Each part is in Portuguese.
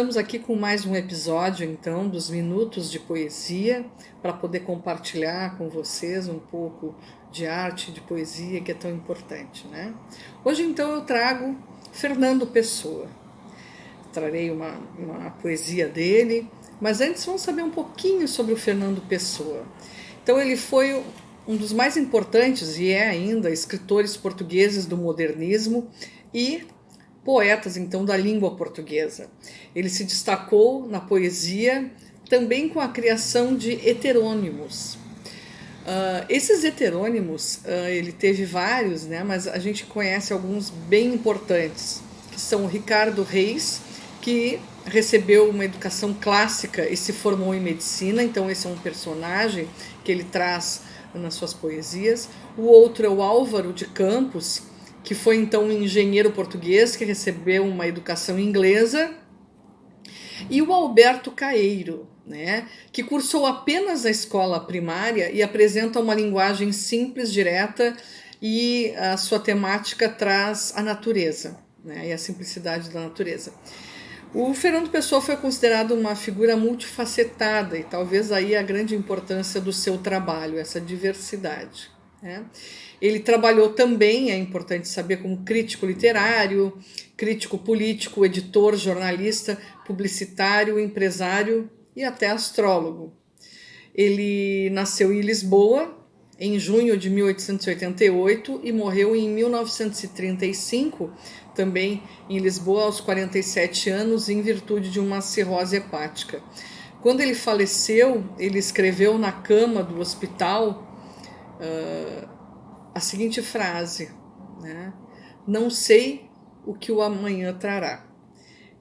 Estamos aqui com mais um episódio, então, dos Minutos de Poesia, para poder compartilhar com vocês um pouco de arte, de poesia, que é tão importante, né? Hoje, então, eu trago Fernando Pessoa. Trarei uma poesia dele, mas antes vamos saber um pouquinho sobre o Fernando Pessoa. Então, ele foi um dos mais importantes, e é ainda, escritores portugueses do modernismo e poetas, então, da língua portuguesa. Ele se destacou na poesia também com a criação de heterônimos. Esses heterônimos, ele teve vários, né, mas a gente conhece alguns bem importantes, que são o Ricardo Reis, que recebeu uma educação clássica e se formou em medicina, então esse é um personagem que ele traz nas suas poesias. O outro é o Álvaro de Campos, que foi então um engenheiro português que recebeu uma educação inglesa, e o Alberto Caeiro, né, que cursou apenas a escola primária e apresenta uma linguagem simples, direta, e a sua temática traz a natureza, né, e a simplicidade da natureza. O Fernando Pessoa foi considerado uma figura multifacetada e talvez aí a grande importância do seu trabalho, essa diversidade, né? Ele trabalhou também, é importante saber, como crítico literário, crítico político, editor, jornalista, publicitário, empresário e até astrólogo. Ele nasceu em Lisboa em junho de 1888 e morreu em 1935, também em Lisboa, aos 47 anos, em virtude de uma cirrose hepática. Quando ele faleceu, ele escreveu na cama do hospital a seguinte frase, né? Não sei o que o amanhã trará.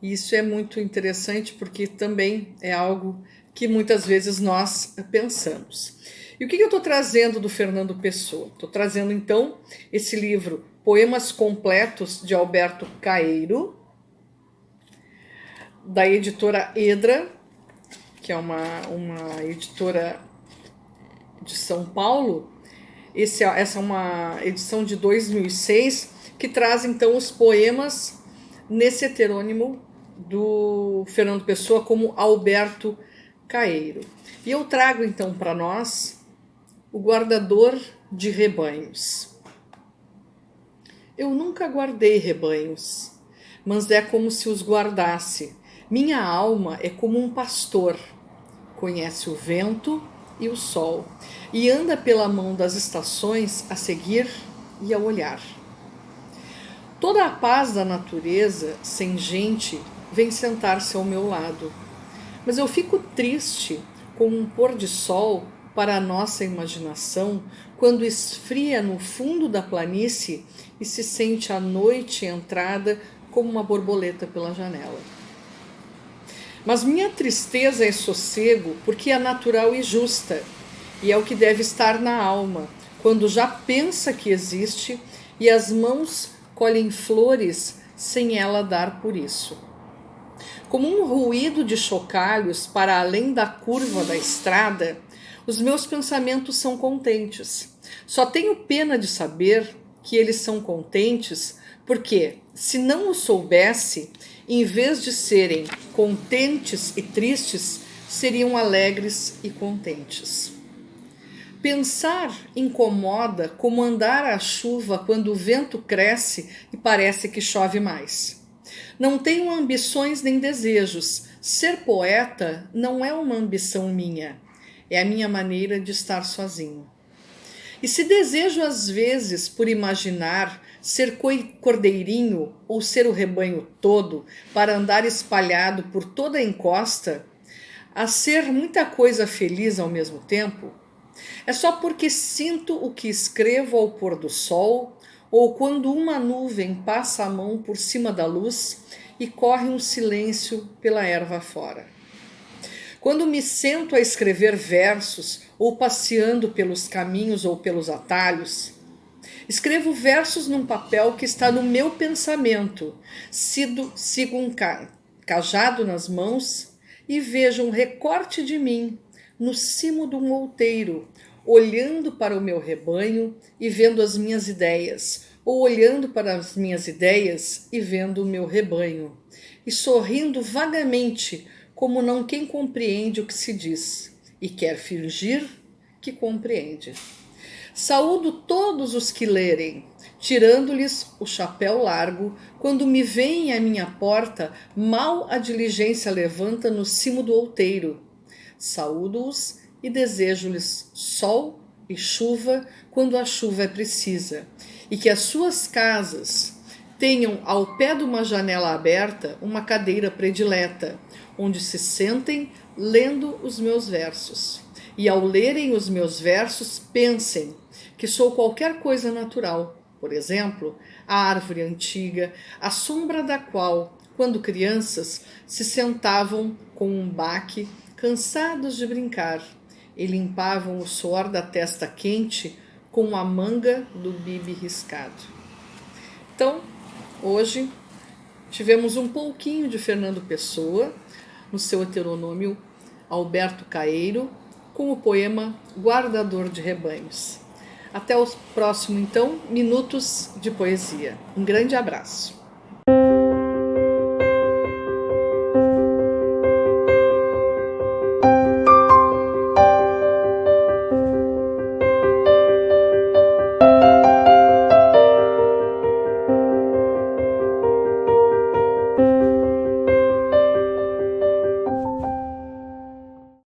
E isso é muito interessante porque também é algo que muitas vezes nós pensamos. E o que eu estou trazendo do Fernando Pessoa? Estou trazendo então esse livro Poemas Completos de Alberto Caeiro, da editora Edra, que é uma editora de São Paulo. Essa é uma edição de 2006, que traz então os poemas nesse heterônimo do Fernando Pessoa como Alberto Caeiro. E eu trago então para nós o guardador de rebanhos. Eu nunca guardei rebanhos, mas é como se os guardasse. Minha alma é como um pastor, conhece o vento e o sol, e anda pela mão das estações a seguir e a olhar. Toda a paz da natureza, sem gente, vem sentar-se ao meu lado. Mas eu fico triste com um pôr de sol para a nossa imaginação, quando esfria no fundo da planície e se sente a noite entrada como uma borboleta pela janela. Mas minha tristeza é sossego, porque é natural e justa, e é o que deve estar na alma, quando já pensa que existe e as mãos colhem flores sem ela dar por isso. Como um ruído de chocalhos para além da curva da estrada, os meus pensamentos são contentes. Só tenho pena de saber que eles são contentes, porque, se não o soubesse, em vez de serem contentes e tristes, seriam alegres e contentes. Pensar incomoda como andar à chuva quando o vento cresce e parece que chove mais. Não tenho ambições nem desejos. Ser poeta não é uma ambição minha, é a minha maneira de estar sozinho. E se desejo às vezes, por imaginar, ser cordeirinho ou ser o rebanho todo para andar espalhado por toda a encosta, a ser muita coisa feliz ao mesmo tempo, é só porque sinto o que escrevo ao pôr do sol ou quando uma nuvem passa a mão por cima da luz e corre um silêncio pela erva fora. Quando me sento a escrever versos ou passeando pelos caminhos ou pelos atalhos, escrevo versos num papel que está no meu pensamento, sigo um cajado nas mãos e vejo um recorte de mim no cimo de um outeiro olhando para o meu rebanho e vendo as minhas ideias, ou olhando para as minhas ideias e vendo o meu rebanho, e sorrindo vagamente, como não quem compreende o que se diz, e quer fingir que compreende. Saúdo todos os que lerem, tirando-lhes o chapéu largo, quando me veem à minha porta, mal a diligência levanta no cimo do outeiro. Saúdo-os e desejo-lhes sol e chuva quando a chuva é precisa, e que as suas casas tenham ao pé de uma janela aberta uma cadeira predileta, onde se sentem lendo os meus versos. E ao lerem os meus versos, pensem que sou qualquer coisa natural, por exemplo, a árvore antiga, à sombra da qual, quando crianças, se sentavam com um baque, cansados de brincar, e limpavam o suor da testa quente com a manga do bibe riscado. Então, hoje tivemos um pouquinho de Fernando Pessoa, no seu heteronômio Alberto Caeiro, com o poema Guardador de Rebanhos. Até o próximo, então, Minutos de Poesia. Um grande abraço.